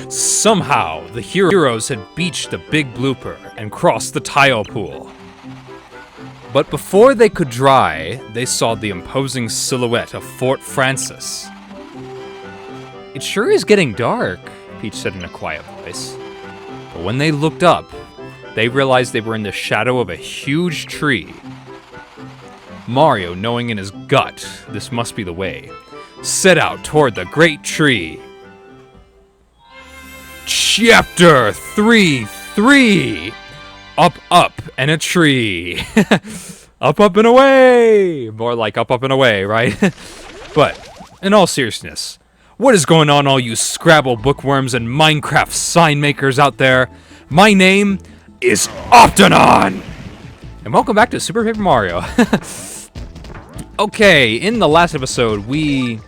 Somehow, the heroes had beached the big blooper and crossed the tile pool. But before they could dry, they saw the imposing silhouette of Fort Francis. "It sure is getting dark," Peach said in a quiet voice. But when they looked up, they realized they were in the shadow of a huge tree. Mario, knowing in his gut this must be the way, set out toward the Great Tree. Chapter 3-3! Up, up, and a tree. Up, up, and away! More like up, up, and away, right? But, in all seriousness, what is going on, all you Scrabble bookworms and Minecraft sign makers out there? My name is Optonon! And welcome back to Super Paper Mario. Okay, in the last episode, we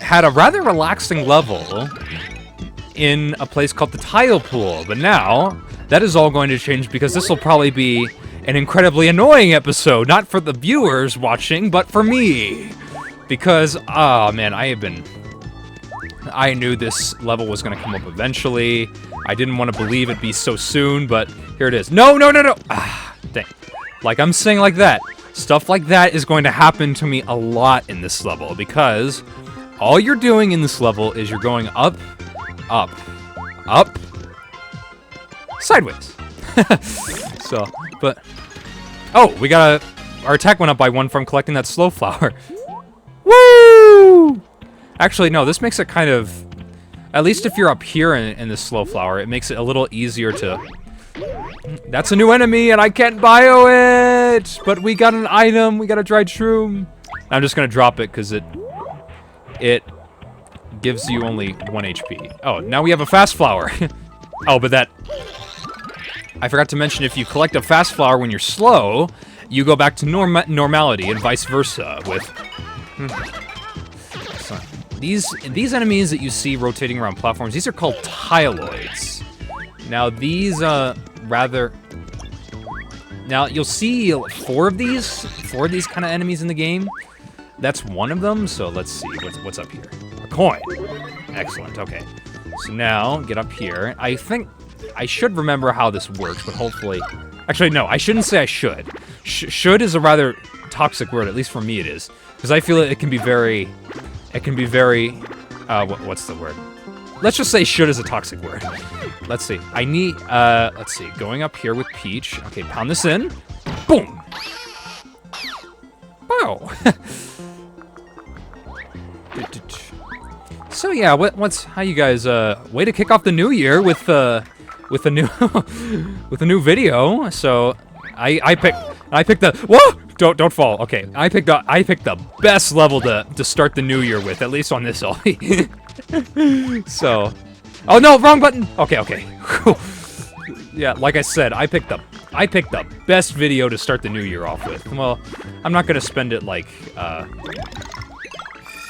had a rather relaxing level in a place called the Tile Pool, but now that is all going to change because this will probably be an incredibly annoying episode, not for the viewers watching, but for me. Because, oh man, I knew this level was going to come up eventually. I didn't want to believe it'd be so soon, but here it is. No, no, no, no! Ah, dang. Like I'm saying like that. Stuff like that is going to happen to me a lot in this level, because all you're doing in this level is you're going up, up, up, sideways. So, but... Oh, we got our attack went up by 1 from collecting that slow flower. Woo! Actually, no, this makes it kind of... At least if you're up here in the slow flower, it makes it a little easier to... That's a new enemy, and I can't bio it! But we got an item, we got a dried shroom. I'm just gonna drop it, because it gives you only 1 HP. Oh, now we have a fast flower. Oh, but that... I forgot to mention, if you collect a fast flower when you're slow, you go back to normality, and vice versa, with... So, these enemies that you see rotating around platforms, these are called tiloids. Now, these, Now, you'll see 4 of these kind of enemies in the game. That's one of them, so let's see, what's up here? A coin. Excellent, okay. So now, get up here. I think I should remember how this works, but hopefully... Actually, no, I shouldn't say I should. Should is a rather toxic word, at least for me it is. Because I feel it can be very... what's the word? Let's just say should is a toxic word. Let's see. I need, let's see. Going up here with Peach. Okay, pound this in. Boom! Wow! So yeah, how you guys, way to kick off the new year with a new, with a new video. So, I picked the, whoa! Don't fall. Okay, I picked the best level to start the new year with, at least on this LP. So, oh no, wrong button. Okay. Yeah, like I said, I picked the best video to start the new year off with. Well, I'm not gonna spend it like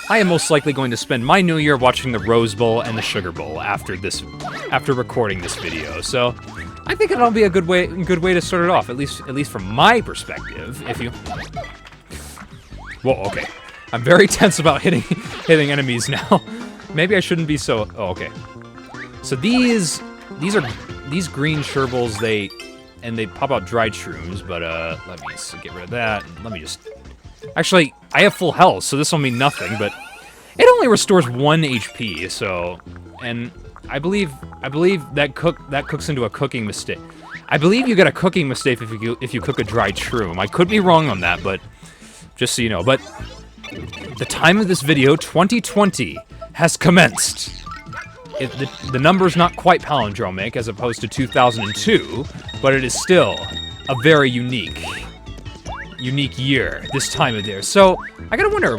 I am most likely going to spend my new year watching the Rose Bowl and the Sugar Bowl after recording this video. So, I think it'll be a good way to start it off, at least from my perspective. If you, whoa, okay, I'm very tense about hitting enemies now. Maybe I shouldn't be so. Oh, okay. So these green sherbals, they pop out dried shrooms, but let me just get rid of that. Let me just. Actually, I have full health, so this will mean nothing. But it only restores 1 HP. So, and I believe that cooks into a cooking mistake. I believe you get a cooking mistake if you cook a dried shroom. I could be wrong on that, but just so you know. But the time of this video, 2020, has commenced. The number's not quite palindromic as opposed to 2002, but it is still a very unique year this time of year. So I gotta wonder,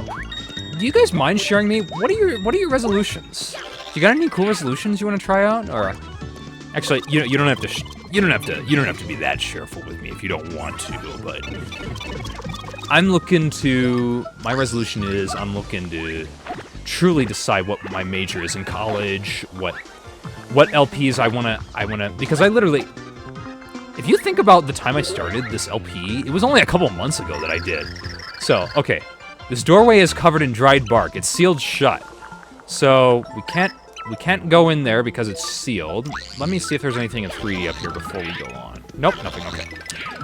do you guys mind sharing me? What are your resolutions? You got any cool resolutions you want to try out? Or actually, you don't have to be that cheerful with me if you don't want to. But my resolution is I'm looking to truly decide what my major is in college, what LPs I wanna, because I literally, if you think about the time I started this LP, it was only a couple months ago that I did. So, okay, this doorway is covered in dried bark. It's sealed shut. So, we can't we can't go in there because it's sealed. Let me see if there's anything in 3D up here before we go on. Nope, nothing, okay.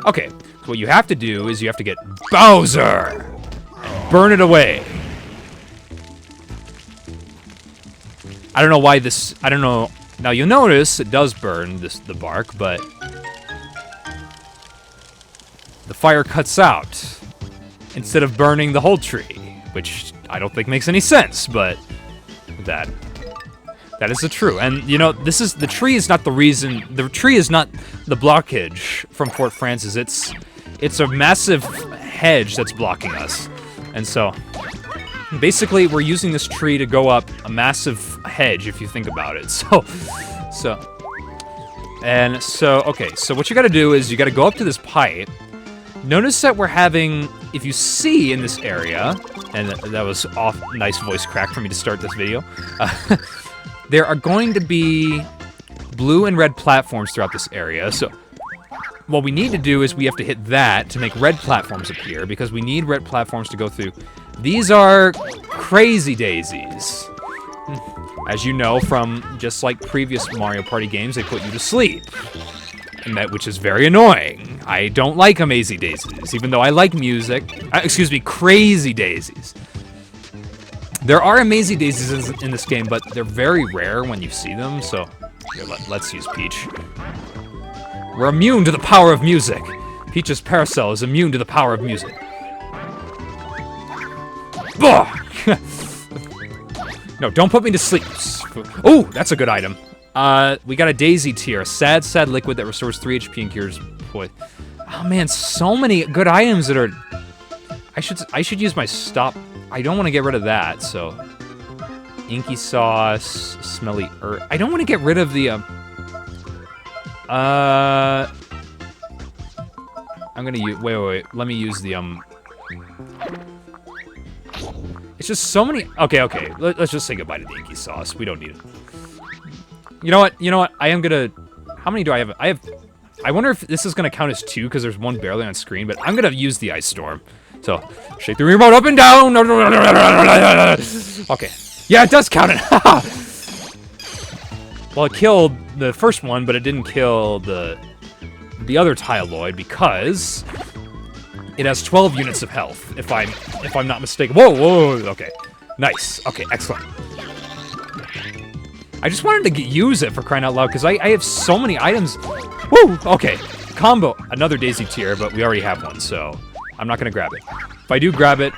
Okay, so what you have to do is you have to get Bowser and burn it away. I don't know why this, I don't know. Now you'll notice it does burn the bark, but the fire cuts out instead of burning the whole tree, which I don't think makes any sense, but that is the true. And you know, the tree is not the reason. The tree is not the blockage from Fort Francis. It's a massive hedge that's blocking us, and so basically we're using this tree to go up a massive hedge if you think about it. Okay, so what you gotta do is you gotta go up to this pipe. Notice that we're having, if you see in this area, and that was nice voice crack for me to start this video, there are going to be blue and red platforms throughout this area. So what we need to do is we have to hit that to make red platforms appear, because we need red platforms to go through. These are crazy daisies. As you know from just like previous Mario Party games, they put you to sleep. And which is very annoying. I don't like Amazy Daisies, even though I like music. Excuse me, Crazy Daisies. There are Amazy Daisies in this game, but they're very rare when you see them, so here, let's use Peach. We're immune to the power of music. Peach's parasol is immune to the power of music. No, don't put me to sleep. Oh, that's a good item. We got a Daisy Tear, a sad liquid that restores 3 HP and cures poison. Oh man, so many good items that are. I should use my stop. I don't want to get rid of that. So, Inky Sauce, Smelly Earth. I don't want to get rid of the. I'm gonna use. Wait. Let me use the It's just so many. Okay. Let's just say goodbye to the Inky Sauce. We don't need it. You know what? I am gonna. How many do I have? I wonder if this is gonna count as 2 because there's one barely on screen. But I'm gonna use the Ice Storm. So shake the remote up and down. Okay. Yeah, it does count it. Well, it killed the first one, but it didn't kill the other Tyloid because it has 12 units of health. If I'm not mistaken. Whoa. Okay. Nice. Okay. Excellent. I just wanted to use it for crying out loud, because I have so many items. Woo! Okay. Combo. Another Daisy Tier, but we already have one, so I'm not going to grab it. If I do grab it,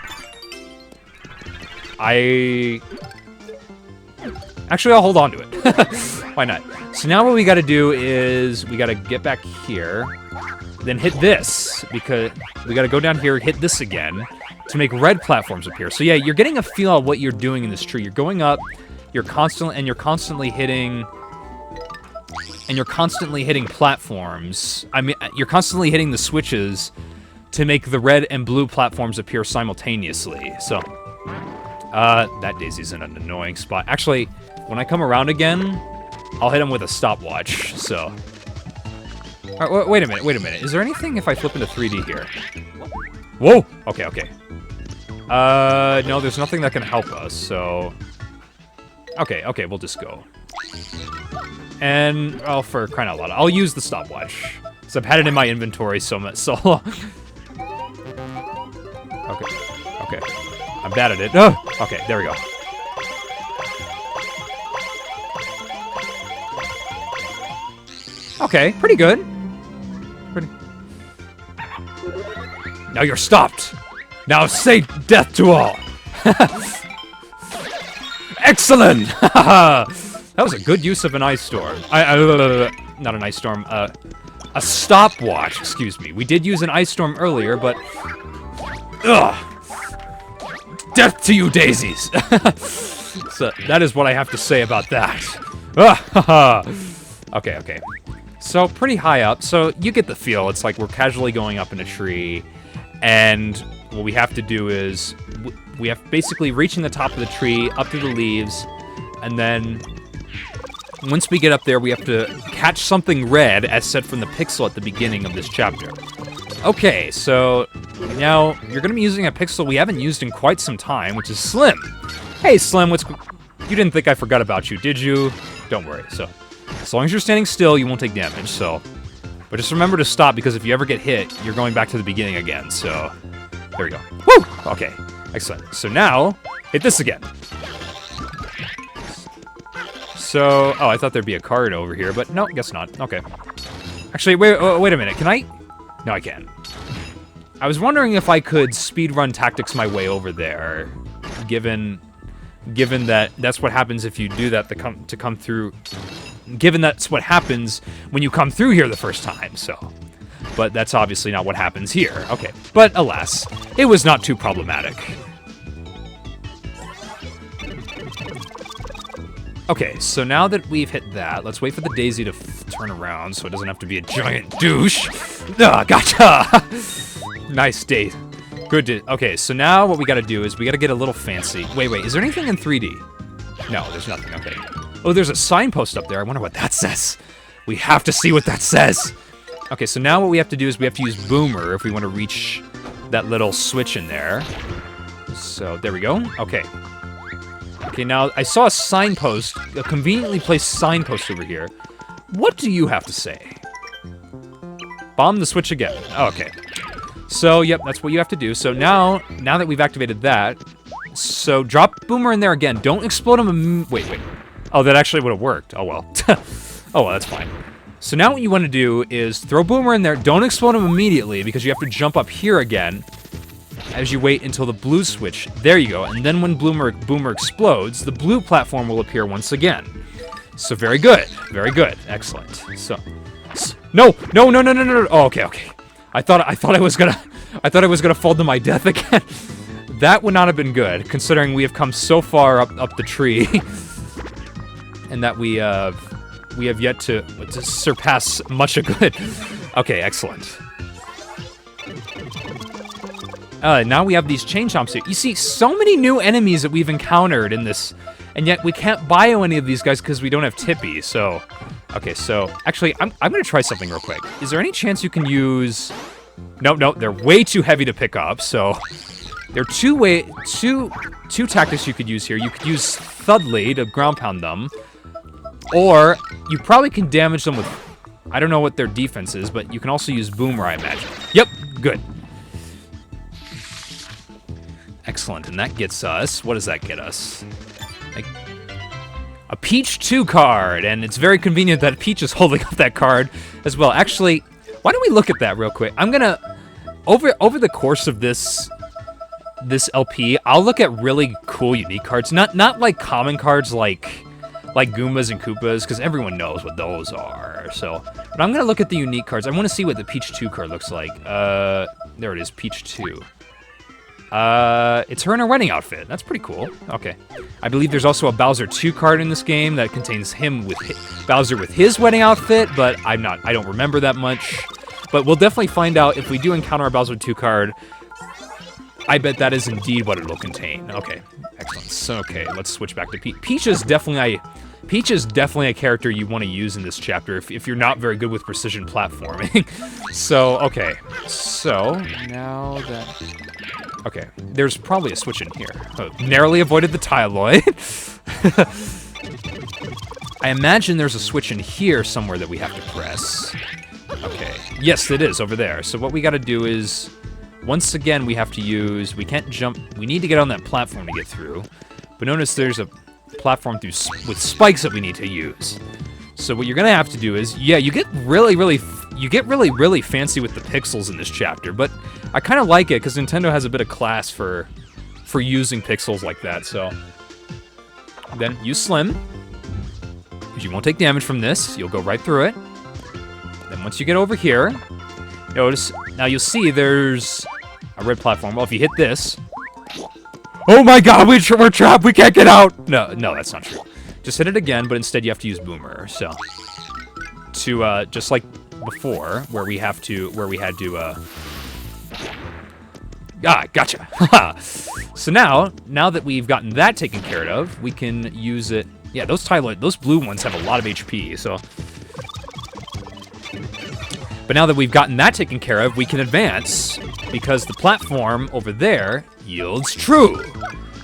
actually, I'll hold on to it. Why not? So now what we got to do is we got to get back here, then hit this, because we got to go down here, hit this again to make red platforms appear. So yeah, you're getting a feel of what you're doing in this tree. You're going up. You're constantly hitting platforms. I mean, you're constantly hitting the switches to make the red and blue platforms appear simultaneously. So, that Daisy's in an annoying spot. Actually, when I come around again, I'll hit him with a stopwatch. So, all right, wait a minute. Is there anything if I flip into 3D here? Whoa. Okay. No, there's nothing that can help us. So. Okay, we'll just go. And, for crying out loud, I'll use the stopwatch. Because I've had it in my inventory so long. Okay. I'm bad at it. Oh, okay, there we go. Okay, pretty good. Now you're stopped. Now say death to all. Excellent! That was a good use of an ice storm. Not an ice storm, a stopwatch, excuse me. We did use an ice storm earlier, but... Ugh! Death to you, daisies! So, that is what I have to say about that. Okay. So, pretty high up. So, you get the feel. It's like we're casually going up in a tree, and what we have to do is... We have basically reaching the top of the tree, up through the leaves, and then once we get up there, we have to catch something red as said from the pixel at the beginning of this chapter. Okay, so now you're going to be using a pixel we haven't used in quite some time, which is Slim. Hey, Slim, You didn't think I forgot about you, did you? Don't worry. So, as long as you're standing still, you won't take damage, so... But just remember to stop, because if you ever get hit, you're going back to the beginning again, so... There we go. Woo! Okay, excellent. So now, hit this again. So... Oh, I thought there'd be a card over here, but no, guess not. Okay. Actually, wait a minute. Can I... No, I can't. I was wondering if I could speedrun tactics my way over there, given that that's what happens if you do that to come through. Given that's what happens when you come through here the first time, so. But that's obviously not what happens here. Okay, but alas, it was not too problematic. Okay, so now that we've hit that, let's wait for the daisy to turn around so it doesn't have to be a giant douche. Ah, gotcha! Nice daisy. Good. Okay, so now what we gotta do is we gotta get a little fancy. Wait, is there anything in 3D? No, there's nothing. Okay. Oh, there's a signpost up there. I wonder what that says. We have to see what that says. Okay, so now what we have to do is we have to use Boomer if we want to reach that little switch in there. So, there we go. Okay. Okay, now, I saw a signpost, a conveniently placed signpost over here. What do you have to say? Bomb the switch again. Oh, okay. So, yep, that's what you have to do. So now that we've activated that, so drop Boomer in there again. Don't explode him. Wait. Oh, that actually would have worked. Oh, well. Oh, well, that's fine. So now what you want to do is throw Boomer in there. Don't explode him immediately because you have to jump up here again as you wait until the blue switch. There you go. And then when Boomer explodes, the blue platform will appear once again. So very good. Very good. Excellent. So no. Oh, okay. I thought I was gonna fall to my death again. That would not have been good, considering we have come so far up the tree, and that we have yet to surpass much of good. Okay, excellent. Now we have these chain chomps here. You see, so many new enemies that we've encountered in this, and yet we can't bio any of these guys because we don't have Tippy, so... Okay, so, actually, I'm gonna try something real quick. Is there any chance you can use... No, they're way too heavy to pick up, so... There are two tactics you could use here. You could use Thudley to ground pound them, or you probably can damage them with... I don't know what their defense is, but you can also use Boomer, I imagine. Yep, good. Excellent, and that gets us... What does that get us? A Peach 2 card, and it's very convenient that Peach is holding up that card as well. Actually, why don't we look at that real quick? I'm gonna... Over the course of this LP, I'll look at really cool, unique cards. Not like common cards like Goombas and Koopas, because everyone knows what those are. So, but I'm gonna look at the unique cards. I want to see what the Peach 2 card looks like. There it is, Peach 2. It's her in her wedding outfit. That's pretty cool. Okay. I believe there's also a Bowser 2 card in this game that contains him with Bowser with his wedding outfit, but I don't remember that much. But we'll definitely find out if we do encounter a Bowser 2 card. I bet that is indeed what it will contain. Okay, excellent. So, okay, let's switch back to Peach. Peach is definitely a character you want to use in this chapter if you're not very good with precision platforming. So, okay. So, now that... Okay, there's probably a switch in here. Oh, narrowly avoided the Tyloid. I imagine there's a switch in here somewhere that we have to press. Okay, yes, it is over there. So what we gotta do is... Once again, we have to use... We can't jump... We need to get on that platform to get through. But notice there's a platform with spikes that we need to use. So what you're gonna have to do is... Yeah, you get really fancy with the pixels in this chapter. But I kind of like it, because Nintendo has a bit of class for using pixels like that, so... Then use Slim. Because you won't take damage from this. You'll go right through it. Then once you get over here... Notice... Now you'll see there's a red platform. Well, if you hit this... Oh my god, we're trapped! We can't get out! No, that's not true. Just hit it again, but instead you have to use Boomer, so... To, just like before, where we had to, Ah, gotcha! So now that we've gotten that taken care of, we can use it... Yeah, those blue ones have a lot of HP, so... But now that we've gotten that taken care of, we can advance, because the platform over there yields true.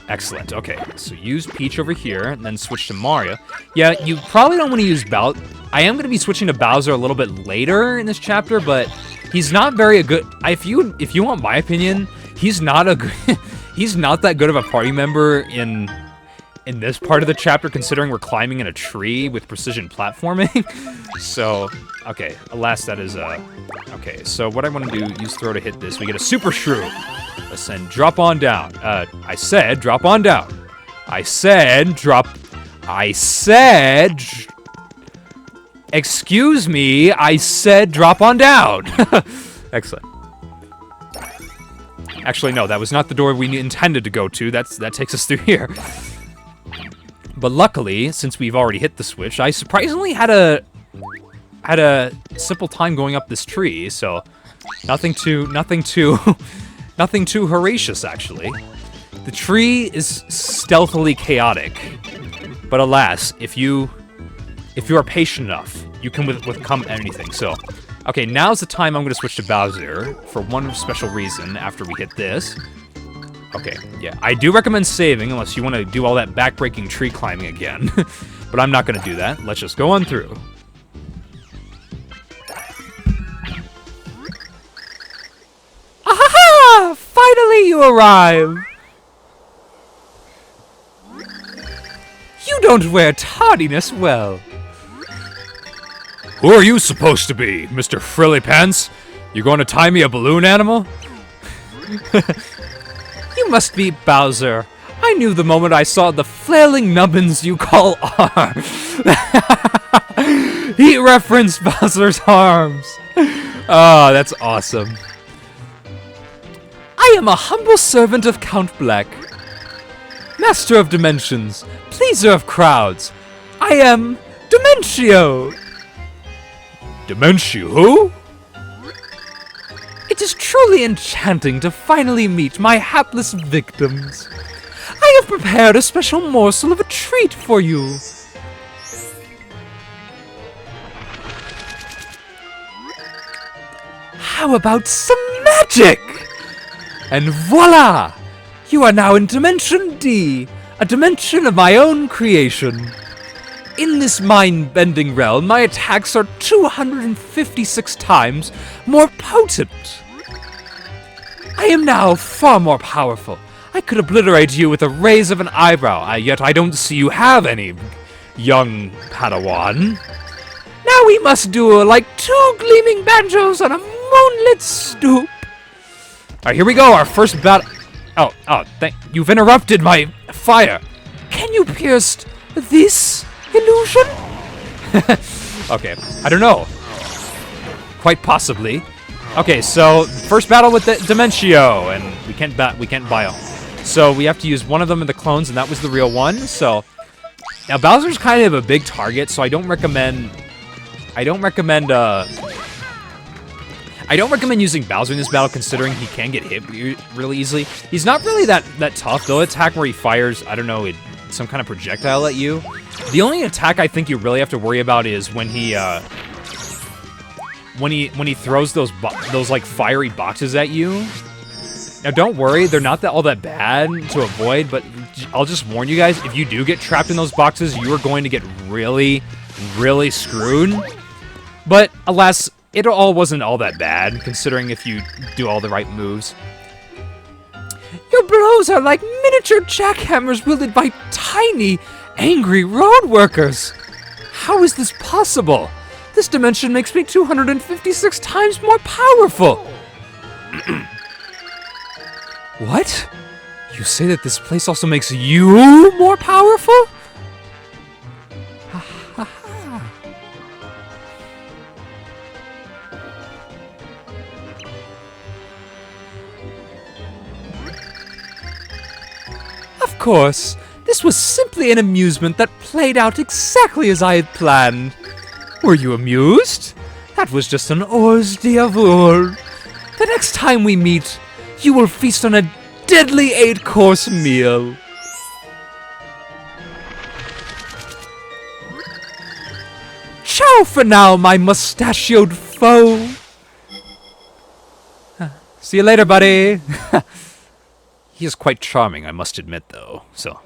Excellent. Okay, so use Peach over here, and then switch to Mario. Yeah, you probably don't want to use Bowser. I am going to be switching to Bowser a little bit later in this chapter, but he's not very good. If you want my opinion, he's not a good, he's not that good of a party member in this part of the chapter, considering we're climbing in a tree with precision platforming. So, okay, alas, that is okay. So what I want to do, use throw to hit this. We get a super shrew. Ascend, drop on down. I said drop on down. I said drop. I said. Excuse me. I said drop on down. Excellent. Actually, no, that was not the door we intended to go to. That takes us through here. But luckily, since we've already hit the switch, I surprisingly had a simple time going up this tree. So nothing too horrendous, actually. The tree is stealthily chaotic, but alas, if you are patient enough, you can overcome anything. So, okay, now's the time I'm going to switch to Bowser for one special reason. After we hit this, okay, yeah, I do recommend saving unless you want to do all that backbreaking tree climbing again, but I'm not going to do that. Let's just go on through. Ahaha! Finally you arrive! You don't wear tardiness well. Who are you supposed to be, Mr. Frilly Pants? You going to tie me a balloon animal? You must be Bowser. I knew the moment I saw the flailing nubbins you call arms. He referenced Bowser's arms. Oh, that's awesome. I am a humble servant of Count Black, master of dimensions, pleaser of crowds. I am Dimentio. Dimentio who? It is truly enchanting to finally meet my hapless victims. I have prepared a special morsel of a treat for you. How about some magic? And voila! You are now in Dimension D, a dimension of my own creation. In this mind-bending realm, my attacks are 256 times more potent. I am now far more powerful. I could obliterate you with a raise of an eyebrow, yet I don't see you have any, young Padawan. Now we must duel like two gleaming banjos on a moonlit stoop. Alright, here we go, our first battle. You've interrupted my fire. Can you pierce this illusion? Okay, I don't know. Quite possibly. Okay, so first battle with the Dimentio, and we can't buy them. So we have to use one of them in the clones, and that was the real one. So now Bowser's kind of a big target, so I don't recommend using Bowser in this battle, considering he can get hit really easily. He's not really that tough. They'll attack where he fires, I don't know, some kind of projectile at you. The only attack I think you really have to worry about is when he throws those like fiery boxes at you. Now don't worry, they're not all that bad to avoid, but I'll just warn you guys, if you do get trapped in those boxes, you are going to get really, really screwed. But alas, it all wasn't all that bad, considering if you do all the right moves. Your blows are like miniature jackhammers wielded by tiny, angry road workers. How is this possible? This dimension makes me 256 times more powerful. What? You say that this place also makes you more powerful? Of course, this was simply an amusement that played out exactly as I had planned. Were you amused? That was just an hors d'oeuvre. The next time we meet, you will feast on a deadly 8-course meal. Ciao for now, my mustachioed foe. See you later, buddy. He is quite charming, I must admit, though, so...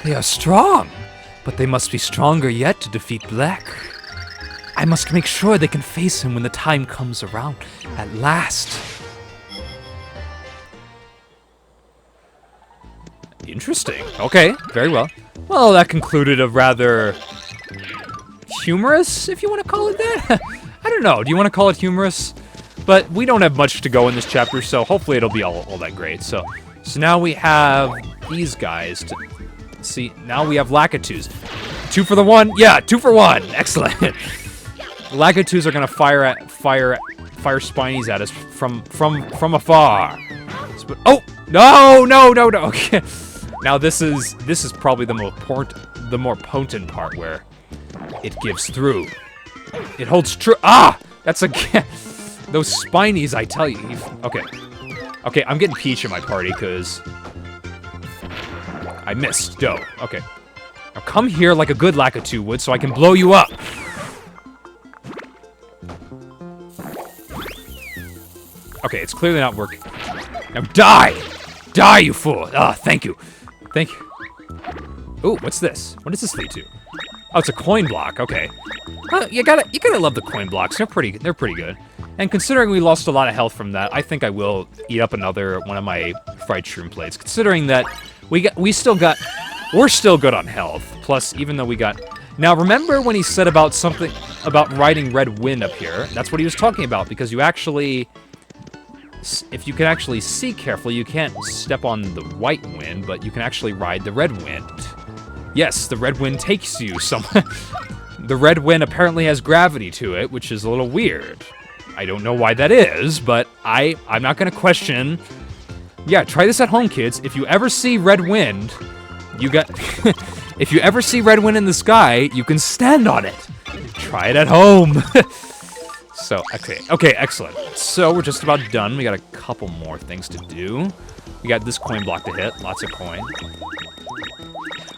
They are strong, but they must be stronger yet to defeat Black. I must make sure they can face him when the time comes around at last. Interesting. Okay, very well. Well, that concluded a rather humorous, if you want to call it that. I don't know. Do you want to call it humorous? But we don't have much to go in this chapter, so hopefully it'll be all that great. So now we have these guys to see. Now we have Lakitus. 2 for the 1. Yeah, 2 for 1. Excellent. Lakitus are gonna fire spinies at us from afar. Oh no! Okay. Now this is probably the more potent part where it gives through. It holds true. Ah, that's again those spinies. I tell you. Okay. I'm getting Peach in my party because I missed Doe. Okay. Now come here like a good Lakitu would, so I can blow you up. Okay, it's clearly not working. Now die! Die, you fool! Ah, thank you. Thank you. Ooh, what's this? What does this lead to? Oh, it's a coin block. Okay. You gotta love the coin blocks. They're pretty good. And considering we lost a lot of health from that, I think I will eat up another one of my fried shroom plates. Considering that we're still good on health. Plus, even though we got. Now, remember when he said about something about riding Red Wind up here? That's what he was talking about because you actually. If you can actually see carefully, you can't step on the White Wind, but you can actually ride the Red Wind. Yes, the Red Wind takes you somewhere. The Red Wind apparently has gravity to it, which is a little weird. I don't know why that is, but I'm not gonna question. Yeah, try this at home, kids. If you ever see Red Wind, if you ever see Red Wind in the sky, you can stand on it. Try it at home. So, okay, excellent. So, we're just about done. We got a couple more things to do. We got this coin block to hit. Lots of coin.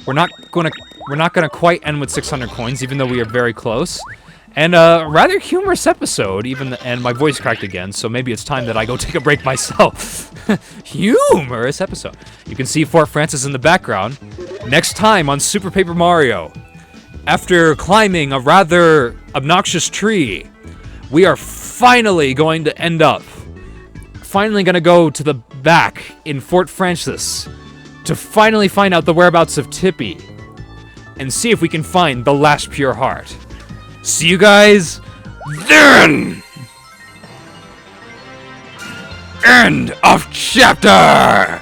We're not gonna quite end with 600 coins, even though we are very close. And a rather humorous episode, and my voice cracked again, so maybe it's time that I go take a break myself. Humorous episode. You can see Fort Francis in the background. Next time on Super Paper Mario, after climbing a rather obnoxious tree, we are finally going to end up, finally going to go to the back in Fort Francis to finally find out the whereabouts of Tippy and see if we can find the last pure heart. See you guys then! End of chapter!